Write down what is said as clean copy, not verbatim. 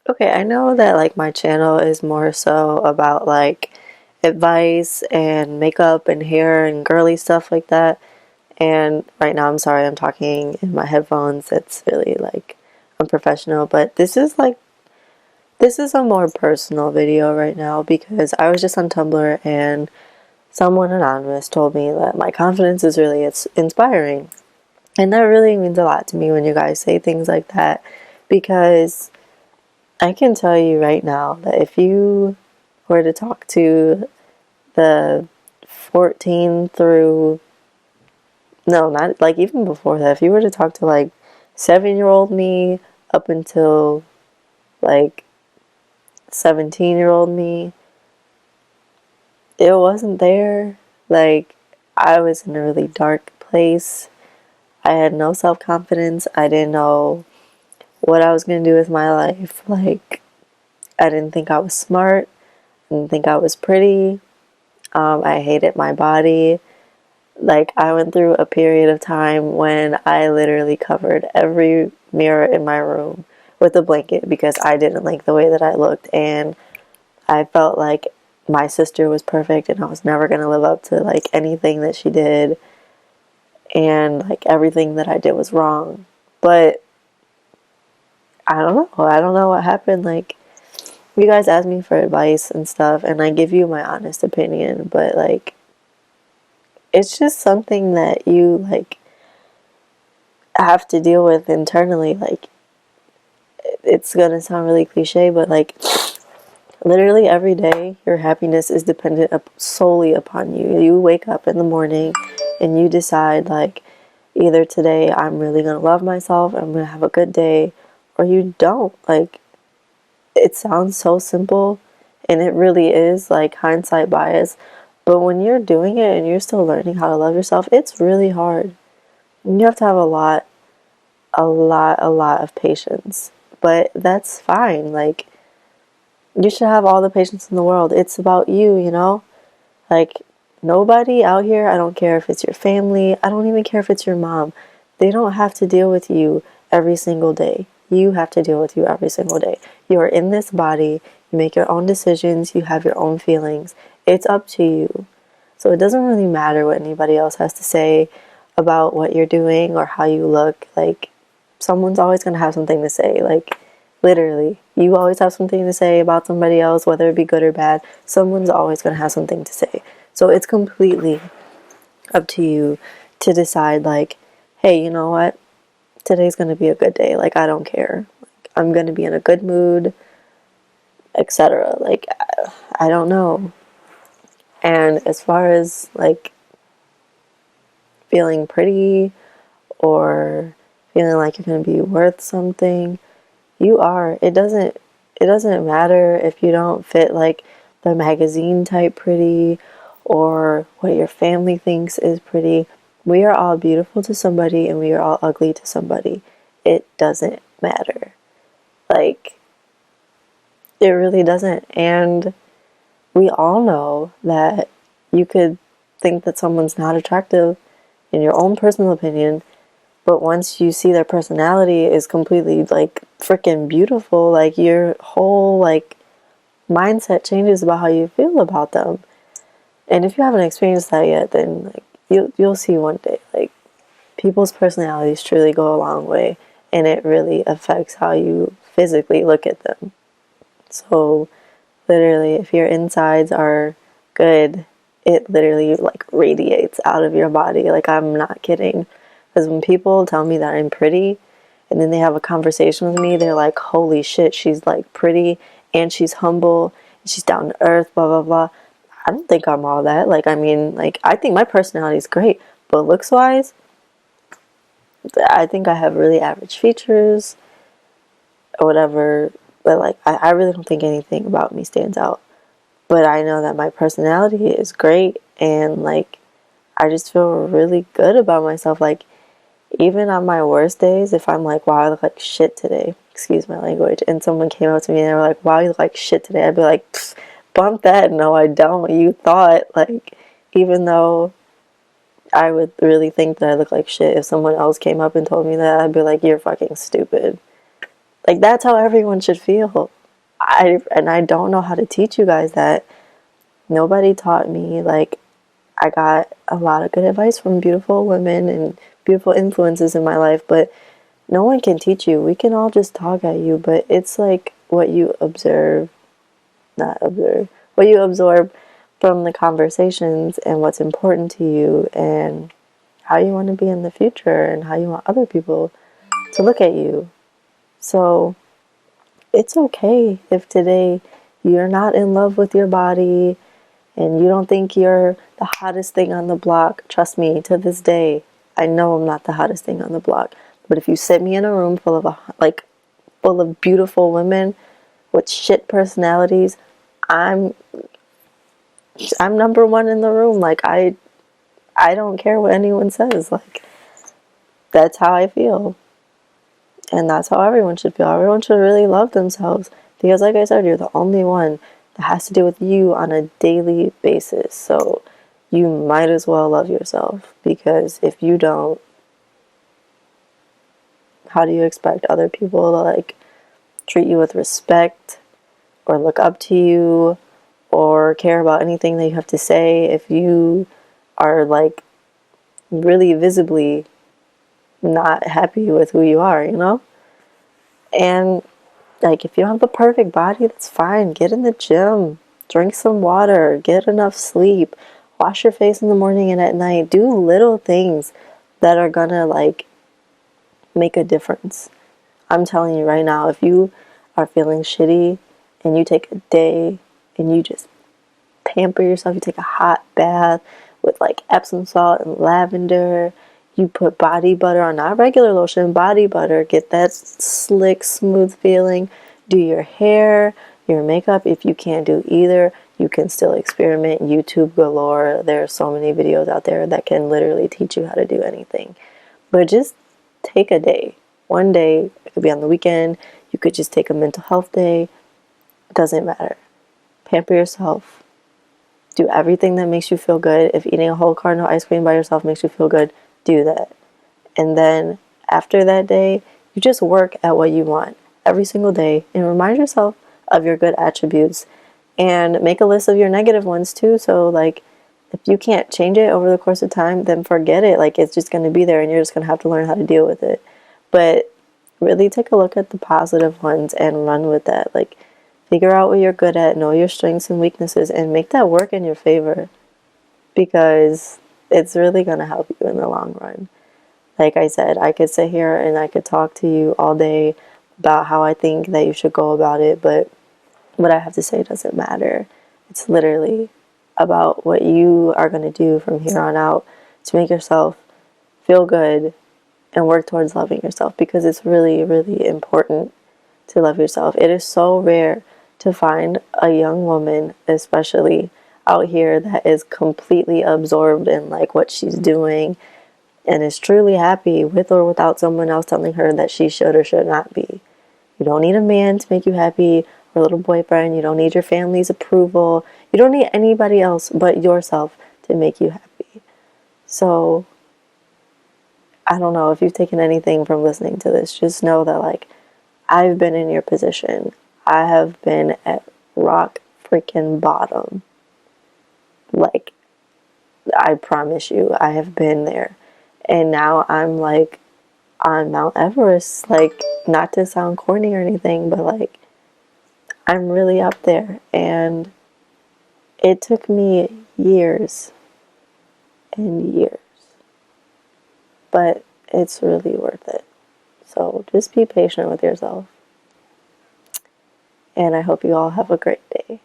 Okay, I know that like my channel is more so about like advice and makeup and hair and girly stuff like that. And right now, I'm sorry, I'm talking in my headphones. It's really like unprofessional, but this is a more personal video right now because I was just on Tumblr and someone anonymous told me that my confidence is really it's inspiring. And that really means a lot to me when you guys say things like that because I can tell you right now that if you were to talk to the 14 through, no, not like even before that, if you were to talk to like 7-year-old me up until like 17-year-old me, it wasn't there. Like, I was in a really dark place. I had no self confidence. I didn't know what I was going to do with my life. Like, I didn't think I was smart. I didn't think I was pretty. I hated my body. Like, I went through a period of time when I literally covered every mirror in my room with a blanket because I didn't like the way that I looked. And I felt like my sister was perfect and I was never going to live up to like anything that she did. And like everything that I did was wrong. But I don't know. I don't know what happened. Like, you guys ask me for advice and stuff, and I give you my honest opinion, but like, it's just something that you like have to deal with internally. Like, it's gonna sound really cliche, but like, literally every day, your happiness is dependent solely upon you. You wake up in the morning and you decide, like, either today I'm really gonna love myself, I'm gonna have a good day, or you don't. Like, it sounds so simple, and it really is, like, hindsight bias. But when you're doing it and you're still learning how to love yourself, it's really hard. You have to have a lot of patience. But that's fine. Like, you should have all the patience in the world. It's about you, you know? Like, nobody out here, I don't care if it's your family, I don't even care if it's your mom, they don't have to deal with you every single day. You have to deal with you every single day. You are in this body, you make your own decisions, you have your own feelings. It's up to you. So it doesn't really matter what anybody else has to say about what you're doing or how you look. Like, someone's always going to have something to say. Like, literally, you always have something to say about somebody else, whether it be good or bad. Someone's always going to have something to say. So it's completely up to you to decide, like, hey, you know what? Today's going to be a good day. Like, I don't care. Like, I'm going to be in a good mood, etc. Like, I don't know. And as far as, like, feeling pretty or feeling like you're going to be worth something, you are. It doesn't matter if you don't fit like the magazine type pretty or what your family thinks is pretty. We are all beautiful to somebody and we are all ugly to somebody. It doesn't matter. Like, it really doesn't. And we all know that you could think that someone's not attractive in your own personal opinion, but once you see their personality is completely like freaking beautiful, like your whole like mindset changes about how you feel about them. And if you haven't experienced that yet, then like you'll see one day. Like, people's personalities truly go a long way, and it really affects how you physically look at them. So literally, if your insides are good, it literally like radiates out of your body. Like, I'm not kidding. Because when people tell me that I'm pretty and then they have a conversation with me, they're like, holy shit, she's like pretty and she's humble and she's down to earth, blah, blah, blah. I don't think I'm all that. Like, I mean, like, I think my personality is great, but looks wise, I think I have really average features or whatever. But like, I really don't think anything about me stands out. But I know that my personality is great and like, I just feel really good about myself. Like, even on my worst days, if I'm like, wow, I look like shit today, excuse my language, and someone came up to me and they were like, wow, you look like shit today, I'd be like, bump that, no, I don't. You thought, like, even though I would really think that I look like shit, if someone else came up and told me that, I'd be like, you're fucking stupid. Like, that's how everyone should feel. I don't know how to teach you guys that. Nobody taught me. Like, I got a lot of good advice from beautiful women and beautiful influences in my life, but no one can teach you. We can all just talk at you, but it's like what you observe, not observe, what you absorb from the conversations and what's important to you and how you want to be in the future and how you want other people to look at you. So it's okay if today you're not in love with your body and you don't think you're the hottest thing on the block. Trust me, to this day, I know I'm not the hottest thing on the block. But if you sit me in a room full of full of beautiful women with shit personalities, I'm number one in the room. Like, I don't care what anyone says. Like, that's how I feel. And that's how everyone should feel. Everyone should really love themselves. Because like I said, you're the only one that has to deal with you on a daily basis. So you might as well love yourself. Because if you don't, how do you expect other people to like treat you with respect or look up to you or care about anything that you have to say if you are like really visibly not happy with who you are, you know? And like, if you don't have the perfect body, that's fine. Get in the gym, drink some water, get enough sleep, wash your face in the morning and at night. Do little things that are gonna like make a difference. I'm telling you right now, if you are feeling shitty and you take a day and you just pamper yourself, you take a hot bath with like Epsom salt and lavender, you put body butter on, not regular lotion, body butter, get that slick, smooth feeling, do your hair, your makeup. If you can't do either, you can still experiment. YouTube galore. There are so many videos out there that can literally teach you how to do anything. But just take a day. One day, it could be on the weekend, you could just take a mental health day. It doesn't matter. Pamper yourself. Do everything that makes you feel good. If eating a whole carton of ice cream by yourself makes you feel good, do that. And then after that day, you just work at what you want every single day and remind yourself of your good attributes and make a list of your negative ones too. So like, if you can't change it over the course of time, then forget it. Like, it's just going to be there and you're just going to have to learn how to deal with it. But really take a look at the positive ones and run with that. Like, figure out what you're good at, know your strengths and weaknesses, and make that work in your favor, because it's really going to help you in the long run. Like I said, I could sit here and I could talk to you all day about how I think that you should go about it, but what I have to say doesn't matter. It's literally about what you are going to do from here on out to make yourself feel good and work towards loving yourself, because it's really, really important to love yourself. It is so rare to find a young woman, especially out here, that is completely absorbed in like what she's doing and is truly happy with or without someone else telling her that she should or should not be. You don't need a man to make you happy, or a little boyfriend. You don't need your family's approval. You don't need anybody else but yourself to make you happy. So I don't know if you've taken anything from listening to this. Just know that like, I've been in your position. I have been at rock freaking bottom. Like, I promise you, I have been there. And now I'm like on Mount Everest. Like, not to sound corny or anything, but like, I'm really up there. And it took me years and years. But it's really worth it. So just be patient with yourself. And I hope you all have a great day.